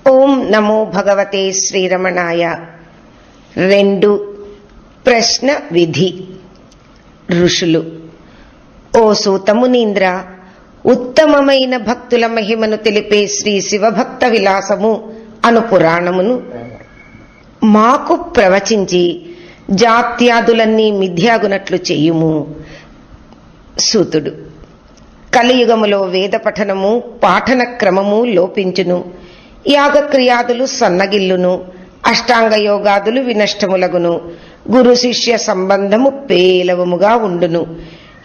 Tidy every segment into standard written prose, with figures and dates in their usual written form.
ఓం నమో భగవతే శ్రీరమణాయ. 2 ప్రశ్న విధి. ఋషులు: ఓ సూతమునీంద్ర, ఉత్తమమైన భక్తుల మహిమను తెలిపే శ్రీ శివభక్త విలాసము అను పురాణమును మాకు ప్రవచించి జాత్యాదులన్నీ మిథ్యాగునట్లు చేయుము. సూతుడు: కలియుగములో వేద పఠనము పాఠన క్రమము లోపించును, యాగక్రియాదులు సన్నగిల్లును, అష్టాంగ యోగాదులు వినష్టములగును, గురు శిష్య సంబంధము పేలవముగా ఉండును.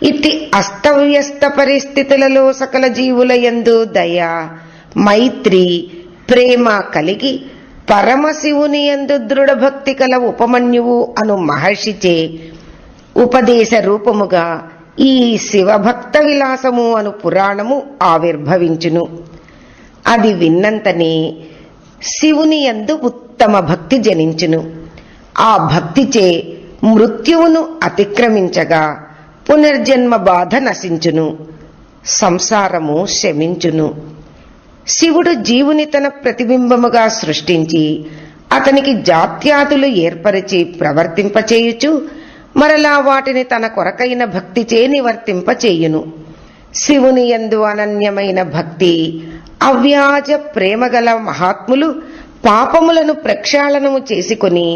ఇట్టి అస్తవ్యస్త పరిస్థితులలో సకల జీవుల యందు దయ, మైత్రి, ప్రేమ కలిగి పరమశివుని యందు దృఢభక్తి కల ఉపమన్యువు అను మహర్షిచే ఉపదేశ రూపముగా ఈ శివభక్త విలాసము అను పురాణము ఆవిర్భవించును. అది విన్నంతనే శివుని యందు ఉత్తమ భక్తి జనించును. ఆ భక్తిచే మృత్యువును అతిక్రమించగా పునర్జన్మ బాధ నశించును, సంసారము శమించును. శివుడు జీవుని తన ప్రతిబింబముగా సృష్టించి అతనికి జాత్యాదులు ఏర్పరిచి ప్రవర్తింపచేయుచు మరలా వాటిని తన కొరకైన భక్తిచే నివర్తింపచేయును. శివుని యందు అనన్యమైన భక్తి, అవ్యాజ ప్రేమగల మహాత్ములు పాపములను ప్రక్షాళనము చేసుకొని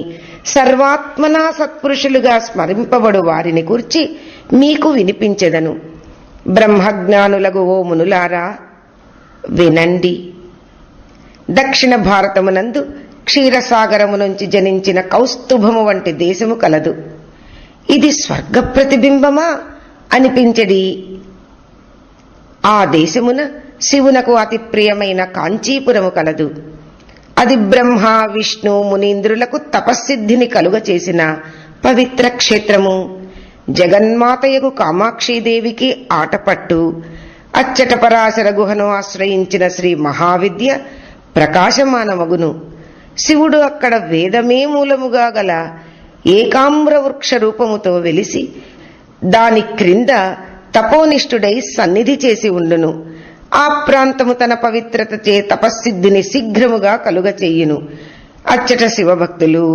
సర్వాత్మనా సత్పురుషులుగా స్మరింపబడు వారిని గూర్చి మీకు వినిపించెదను. బ్రహ్మజ్ఞానులగు ఓ మునులారా, వినండి. దక్షిణ భారతమునందు క్షీరసాగరము నుంచి జనించిన కౌస్తుభము వంటి దేశము కలదు. ఇది స్వర్గ ప్రతిబింబమా అనిపించడి. ఆ దేశమున శివునకు అతి ప్రియమైన కాంచీపురము కలదు. అది బ్రహ్మ విష్ణు మునీంద్రులకు తపస్సిద్ధిని కలుగ చేసిన పవిత్ర క్షేత్రము. జగన్మాతయగు కామాక్షీదేవికి ఆటపట్టు. అచ్చట పరాశర గుహను ఆశ్రయించిన శ్రీ మహావిద్య ప్రకాశమానమగును. శివుడు అక్కడ వేదమే మూలముగా గల ఏకామ్ర వృక్ష రూపముతో వెలిసి దాని క్రింద తపోనిష్ఠుడై సన్నిధి చేసి ఉండును. ఆ ప్రాంతము తన పవిత్రతచే తపస్సిద్ధిని శీఘ్రముగా కలుగచేయును. అచ్చట శివభక్తులు,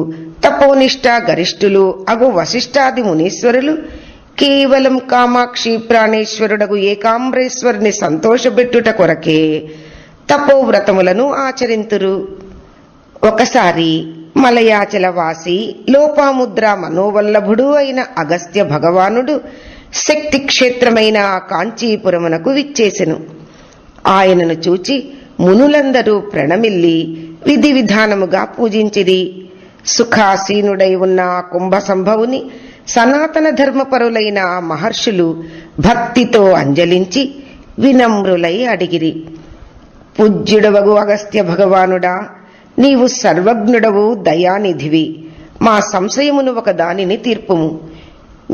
తపోనిష్ఠ గరిష్ఠులు అగు వశిష్ఠాది మునీశ్వరులు కేవలం కామాక్షి ప్రాణేశ్వరుడగు ఏకాంబరేశ్వరుని సంతోషపెట్టుట కొరకే తపోవ్రతములను ఆచరింతురు. ఒకసారి మలయాచల వాసి లోపాముద్ర మనోవల్లభుడు అయిన అగస్త్య భగవానుడు శక్తి క్షేత్రమైన ఆ కాంచీపురమునకు విచ్చేసెను. ఆయనను చూచి మునులందరూ ప్రణమిల్లి విధి విధానముగా పూజించిరి. సుఖాసీనుడై ఉన్న ఆ కుంభ సంభవుని సనాతన ధర్మపరులైన ఆ మహర్షులు భక్తితో అంజలించి వినమ్రులై అడిగిరి. పూజ్యుడవగు అగస్త్య భగవానుడా, నీవు సర్వజ్ఞుడవు, దయానిధివి. మా సంశయమును ఒక దానిని తీర్పుము.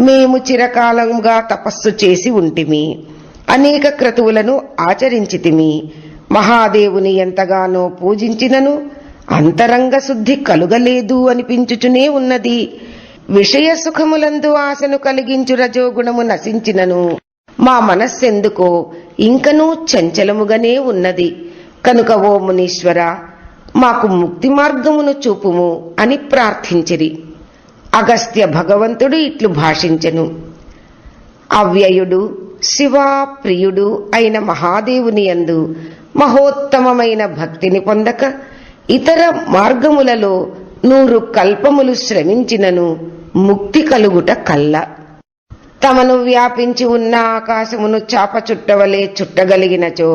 మేము చిరకాలముగా తపస్సు చేసి ఉంటిమి, అనేక క్రతువులను ఆచరించితిమి. మహాదేవుని ఎంతగానో పూజించినను అంతరంగ శుద్ధి కలుగలేదు అనిపించుచునే ఉన్నది. విషయ సుఖములందు ఆశను కలిగించు రజోగుణము నశించినను మా మనస్సెందుకో ఇంకనూ చంచలముగానే ఉన్నది. కనుక ఓ మునీశ్వర, మాకు ముక్తి మార్గమును చూపుము అని ప్రార్థించిరి. అగస్త్య భగవంతుడు ఇట్లు భాషించెను. అవ్యయుడు శివాప్రియుడు అయిన మహాదేవుని యందు మహోత్తమమైన భక్తిని పొందక ఇతర మార్గములలో 100 కల్పములు శ్రమించినను ముక్తి కలుగుట కల్ల. తమను వ్యాపించి ఉన్న ఆకాశమును చాప చుట్టవలే చుట్టగలిగినచో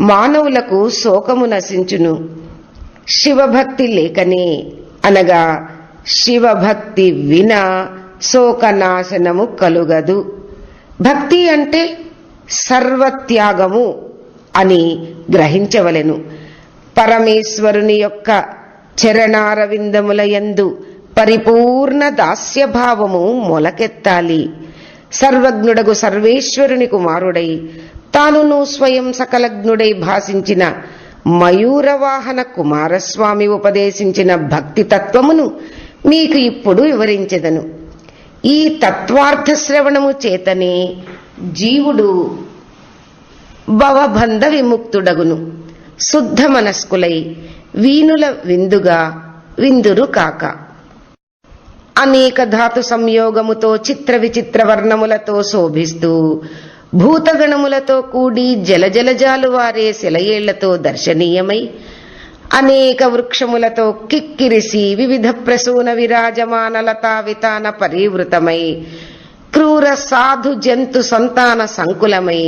మానవులకు శోకము నశించును. శివభక్తి లేకనే, అనగా శివభక్తి వినా శోకనాశనము కలుగదు. భక్తి అంటే సర్వత్యాగము అని గ్రహించవలెను. పరమేశ్వరుని యొక్క చరణారవిందముల యందు పరిపూర్ణ దాస్యభావము మొలకెత్తాలి. సర్వజ్ఞుడగు సర్వేశ్వరుని కుమారుడై తానును స్వయం సకలజ్ఞుడై భాషించిన మయూరవాహన కుమారస్వామి ఉపదేశించిన భక్తి తత్వమును మీకు ఇప్పుడు వివరించెదను. ఈ తత్వార్థ శ్రవణము చేతనే జీవుడు భవబంధ విముక్తుడగును. శుద్ధ మనస్కులై వీనుల విందుగా విందురు కాక. అనేక ధాతు సంయోగముతో చిత్ర విచిత్ర వర్ణములతో శోభిస్తూ భూతగణములతో కూడి జలజలజాలు వారే శిలయేళ్లతో దర్శనీయమై అనేక వృక్షములతో కిక్కిరిసి వివిధ ప్రసూన విరాజమాన లతా వితాన పరివృతమై క్రూర సాధు జంతు సంతాన సంకులమై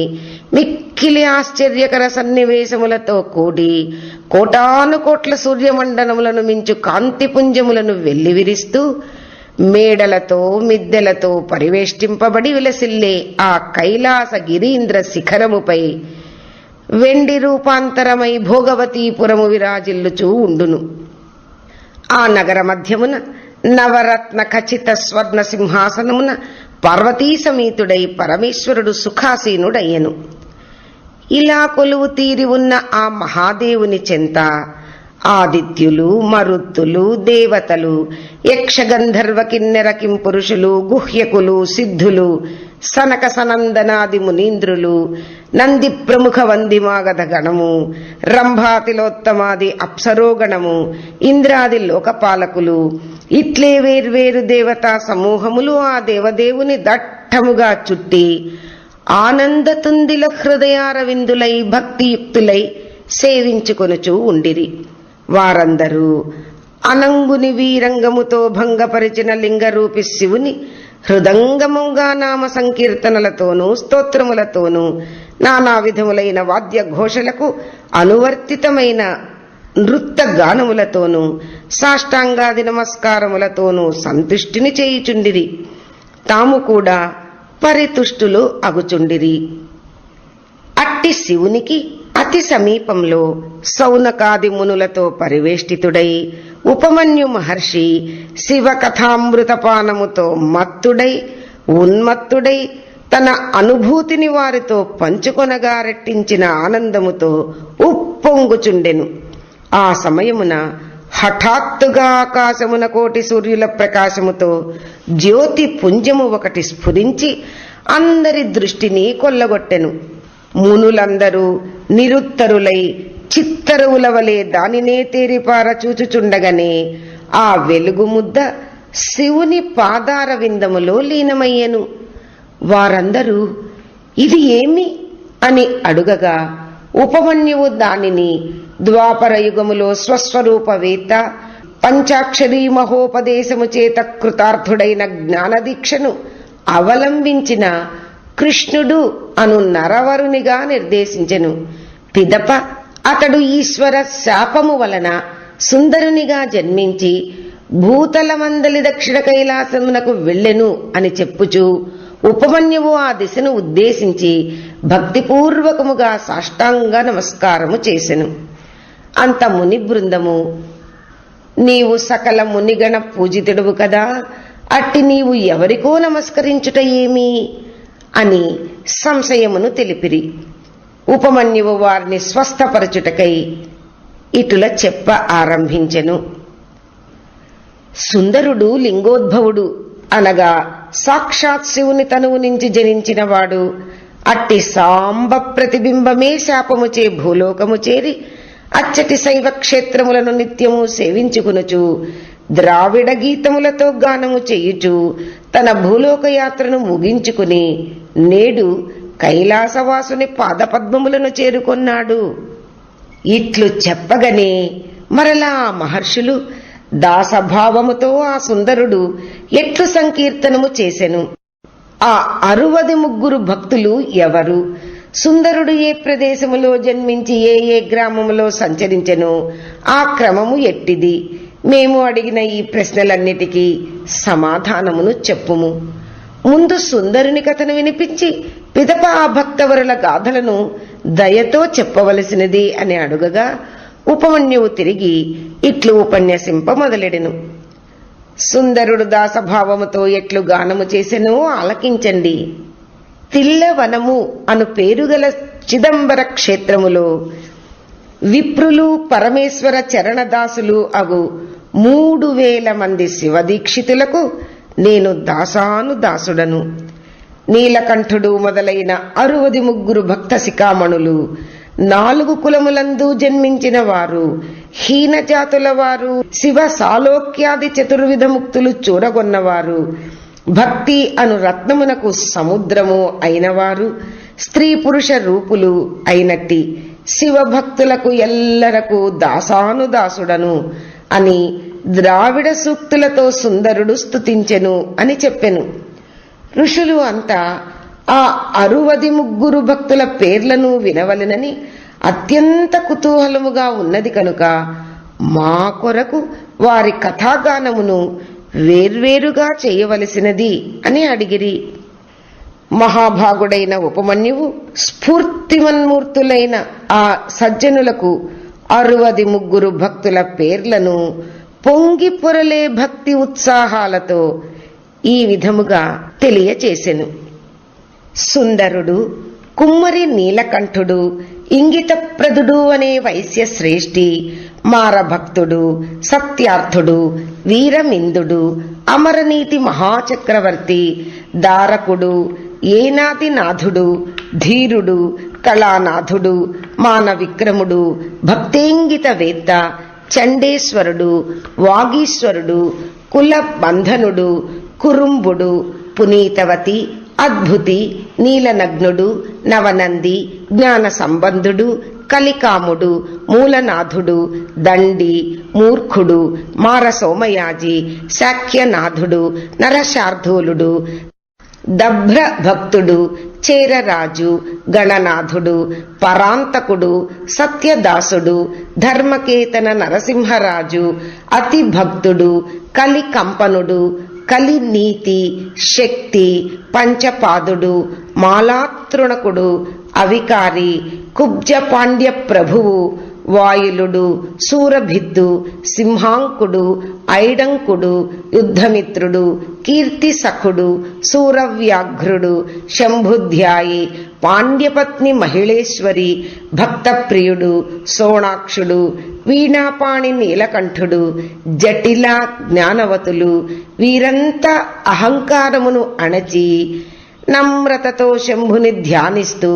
మిక్కిలి ఆశ్చర్యకర సన్నివేశములతో కూడి కోటాను కోట్ల సూర్యమండలములను మించు కాంతిపుంజములను వెల్లివిరిస్తూ మేడలతో మిద్దెలతో పరివేష్టింపబడి విలసిల్లే ఆ కైలాస గిరీంద్ర శిఖరముపై వెండి రూపాంతరమై భోగవతీపురము విరాజిల్లుచూ ఉండును. ఆ నగర మధ్యమున నవరత్న ఖచిత స్వర్ణ సింహాసనమున పార్వతీ సమేతుడై పరమేశ్వరుడు సుఖాసీనుడయ్యను. ఇలా కొలువు తీరి ఉన్న ఆ మహాదేవుని చెంత ఆదిత్యులు, మరుత్తులు, దేవతలు, యక్షగంధర్వ కిన్నెర కింపురుషులు, గుహ్యకులు, సిద్ధులు, సనక సనందనాది మునీంద్రులు, నంది ప్రముఖ వందిమాగధ గణము, రంభాతిలోత్తమాది అప్సరోగణము, ఇంద్రాది లోకపాలకులు, ఇట్లే వేర్వేరు దేవతా సమూహములు ఆ దేవదేవుని దట్టముగా చుట్టి ఆనందతుందిల హృదయారవిందులై భక్తియుక్తులై సేవించుకొనుచూ ఉండిరి. వారందరూ అనంగుని వీరంగముతో భంగపరిచిన లింగరూపి శివుని హృదంగముగా నామ సంకీర్తనలతోనూ స్తోత్రములతోనూ నానా విధములైన వాద్య ఘోషలకు అనువర్తితమైన నృత్య గానములతోనూ సాష్టాంగాది నమస్కారములతోనూ సంతుష్టిని చేయుచుండిరి. తాము కూడా పరితుష్టులు అగుచుండిరి. అట్టి శివునికి అతి సమీపంలో సౌనకాది మునులతో పరివేష్టితుడై ఉపమన్యు మహర్షి శివ కథామృతపానముతో మత్తుడై ఉన్మత్తుడై తన అనుభూతిని వారితో పంచుకొనగా రెట్టించిన ఆనందముతో ఉప్పొంగుచుండెను. ఆ సమయమున హఠాత్తుగా ఆకాశమున కోటి సూర్యుల ప్రకాశముతో జ్యోతి పుంజము ఒకటి స్ఫురించి అందరి దృష్టిని కొల్లగొట్టెను. మునులందరూ నిరుత్తరులై చిత్తరువుల వలె దానినే తేరిపార చూచుచుండగానే ఆ వెలుగు ముద్ద శివుని పాదార విందములో లీనమయ్యెను. వారందరూ ఇది ఏమి అని అడుగగా ఉపమన్యువు దానిని ద్వాపర యుగములో స్వస్వరూపవేత్త పంచాక్షరీ మహోపదేశము చేత కృతార్థుడైన జ్ఞానదీక్షను అవలంబించిన కృష్ణుడు అను నరవరునిగా నిర్దేశించెను. పిదప అతడు ఈశ్వర శాపము వలన సుందరునిగా జన్మించి భూతలమందలి దక్షిణ కైలాసమునకు వెళ్ళెను అని చెప్పుచూ ఉపమన్యువు ఆ దిశను ఉద్దేశించి భక్తిపూర్వకముగా సాష్టాంగ నమస్కారము చేసెను. అంత ముని బృందము, నీవు సకల మునిగణ పూజితుడువు కదా, అట్టి నీవు ఎవరికో నమస్కరించుట ఏమి అని సంశయమును తెలిపిరి. ఉపమన్యువు వారిని స్వస్థపరచుటకై ఇటుల చెప్ప ఆరంభించెను. సుందరుడు లింగోద్భవుడు అనగా సాక్షాత్ శివుని తనువు నుంచి జనించినవాడు. అట్టి సాంబ ప్రతిబింబమే శాపముచే భూలోకము చేరి అచ్చటి శైవ క్షేత్రములను నిత్యము సేవించుకునుచు ద్రావిడ గీతములతో గానము చేయుచు తన భూలోక యాత్రను ముగించుకుని నేడు కైలాసవాసుని పాదపద్మములను చేరుకొన్నాడు. ఇట్లు చెప్పగనే మరలా ఆ మహర్షులు దాసభావముతో ఆ సుందరుడు ఎట్లు సంకీర్తనము చేసెను. ఆ 63 భక్తులు ఎవరు? సుందరుడు ఏ ప్రదేశములో జన్మించి ఏ ఏ గ్రామములో సంచరించెను? ఆ క్రమము ఎట్టిది? మేము అడిగిన ఈ ప్రశ్నలన్నిటికీ సమాధానమును చెప్పుము. ముందు సుందరుని కథను వినిపించి పిదప ఆ భక్తవరుల గాథలను దయతో చెప్పవలసినది అని అడుగగా ఉపమన్యువు తిరిగి ఇట్లు ఉపన్యసింప మొదలెడెను. సుందరుడు దాసభావముతో ఎట్లు గానము చేసెనో ఆలకించండి. తిల్లవనము అను పేరుగల చిదంబర క్షేత్రములో విప్రులు పరమేశ్వర చరణదాసులు అగు 3000 మంది శివదీక్షితులకు నేను దాసుడను. నీలకంఠుడు మొదలైన 63 భక్త శిఖామణులు 4 కులములందు జన్మించిన వారు, హీనజాతుల వారు, శివ సాలోక్యాది చతుర్విధ ముక్తులు చూడగొన్నవారు, భక్తి అను రత్నమునకు సముద్రము అయినవారు, స్త్రీ పురుష రూపులు అయినట్టి శివభక్తులకు ఎల్లరకు దాసానుదాసుడను అని ద్రావిడ సూక్తులతో సుందరుడు స్తుతించెను అని చెప్పెను. ఋషులు అంతా ఆ 63 భక్తుల పేర్లను వినవలెనని అత్యంత కుతూహలముగా ఉన్నది కనుక మా కొరకు వారి కథాగానమును వేర్వేరుగా చేయవలసినది అని అడిగిరి. మహాభాగుడైన ఉపమన్యువు స్ఫూర్తిమన్మూర్తులైన ఆ సజ్జనులకు 63 భక్తుల పేర్లను పొంగి పొరలే భక్తి ఉత్సాహాలతో ఈ విధముగా తెలియచేసెను. సుందరుడు, కుమ్మరి నీలకంఠుడు, ఇంగితప్రదుడు అనే వైశ్య శ్రేష్ఠి, మారభక్తుడు, సత్యార్థుడు, వీరమిందుడు, అమరనీతి మహాచక్రవర్తి, దారకుడు, ఏనాదినాథుడు, ధీరుడు, కళానాథుడు, మానవిక్రముడు, భక్తేంగితవేత్త, చండేశ్వరుడు, వాగీశ్వరుడు, కులబంధనుడు, కురుంబుడు, పునీతవతి, అద్భుతి, నీలనగ్నుడు, నవనంది, జ్ఞాన సంబంధుడు, కలికాముడు, మూలనాథుడు, దండి, మూర్ఖుడు, మారసోమయాజి, శాక్యనాథుడు, నరశార్ధూలుడు, దభ్ర భక్తుడు, చేరరాజు, గణనాథుడు, పరాంతకుడు, సత్యదాసుడు, ధర్మకేతన నరసింహరాజు, అతి భక్తుడు, కలికంపనుడు, కలినీతి, శక్తి, పంచపాదుడు, మాలాతృణకుడు, అవికారి, కుబ్జ పాండ్య ప్రభువు, వాయులుడు, సూరభిద్దు, సింహాంకుడు, ఐడంకుడు, యుద్ధమిత్రుడు, కీర్తిసఖుడు, సూరవ్యాఘ్రుడు, శంభుధ్యాయి, పాండ్యపత్ని మహిళేశ్వరి, భక్తప్రియుడు, సోణాక్షుడు, వీణాపాణి నీలకంఠుడు, జటిల జ్ఞానవతులు, వీరంతా అహంకారమును అణచి నమ్రతతో శంభుని ధ్యానిస్తూ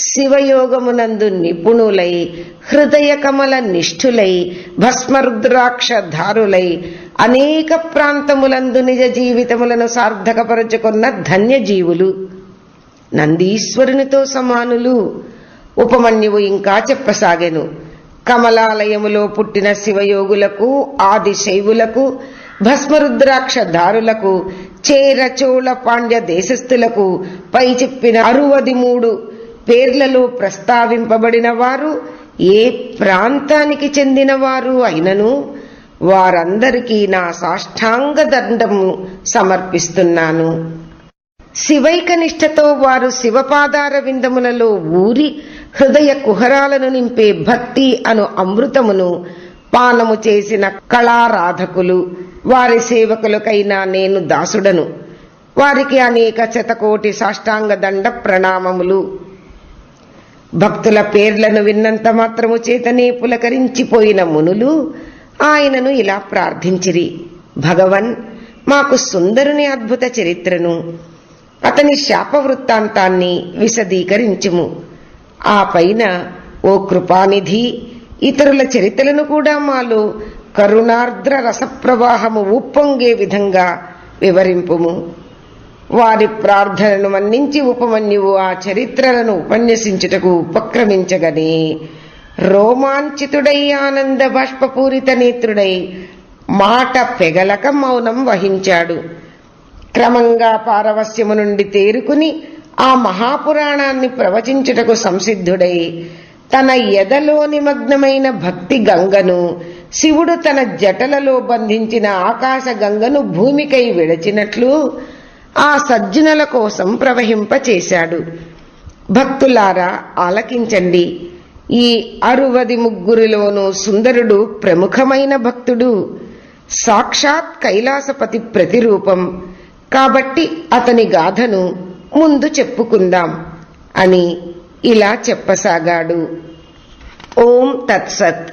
శివయోగమునందు నిపుణులై, హృదయ కమల నిష్ఠులై, భస్మరుద్రాక్షధారులై అనేక ప్రాంతములందు నిజ జీవితములను సార్థకపరచుకున్న ధన్యజీవులు, నందీశ్వరునితో సమానులు. ఉపమన్యువు ఇంకా చెప్పసాగెను. కమలాలయములో పుట్టిన శివయోగులకు, ఆది శైవులకు, భస్మరుద్రాక్షధారులకు, చేరచోళ పాండ్య దేశస్థులకు పై చెప్పిన 63 పేర్లలో ప్రస్తావింపబడిన వారు ఏ ప్రాంతానికి చెందిన వారు అయినను వారందరికీ నా సాష్టాంగ దండము సమర్పిస్తున్నాను. శివైక నిష్ఠతో వారు శివపాదార విందములలో ఊరి హృదయ కుహరాలను నింపే భక్తి అను అమృతమును పానము చేసిన కళారాధకులు, వారి సేవకులకైనా నేను దాసుడను. వారికి అనేక శతకోటి సాష్టాంగ దండ ప్రణామములు. భక్తుల పేర్లను విన్నంత మాత్రము చేతనే పులకరించిపోయిన మునులు ఆయనను ఇలా ప్రార్థించిరి. భగవన్, మాకు సుందరుని అద్భుత చరిత్రను, అతని శాప వృత్తాంతాన్ని విశదీకరించుము. ఆ పైన ఓ కృపానిధి, ఇతరుల చరిత్రలను కూడా మాలో కరుణార్ద్ర రసప్రవాహము ఉప్పొంగే విధంగా వివరింపుము. వారి ప్రార్థనను మన్నించి ఉపమన్యువు ఆ చరిత్రలను ఉపన్యసించుటకు ఉపక్రమించగనే రోమాంచితుడై ఆనంద బాష్పపూరిత నేత్రుడై మాట పెగలక మౌనం వహించాడు. క్రమంగా పారవస్యము నుండి తేరుకుని ఆ మహాపురాణాన్ని ప్రవచించుటకు సంసిద్ధుడై తన ఎదలో నిమగ్నమైన భక్తి గంగను, శివుడు తన జటలలో బంధించిన ఆకాశ గంగను భూమికై విడచినట్లు ఆ సజ్జనుల కోసం ప్రవహింపచేశాడు. భక్తులారా ఆలకించండి. ఈ 63 సుందరుడు ప్రముఖమైన భక్తుడు, సాక్షాత్ కైలాసపతి ప్రతిరూపం. కాబట్టి అతని గాథను ముందు చెప్పుకుందాం అని ఇలా చెప్పసాగాడు. ఓం తత్సత్.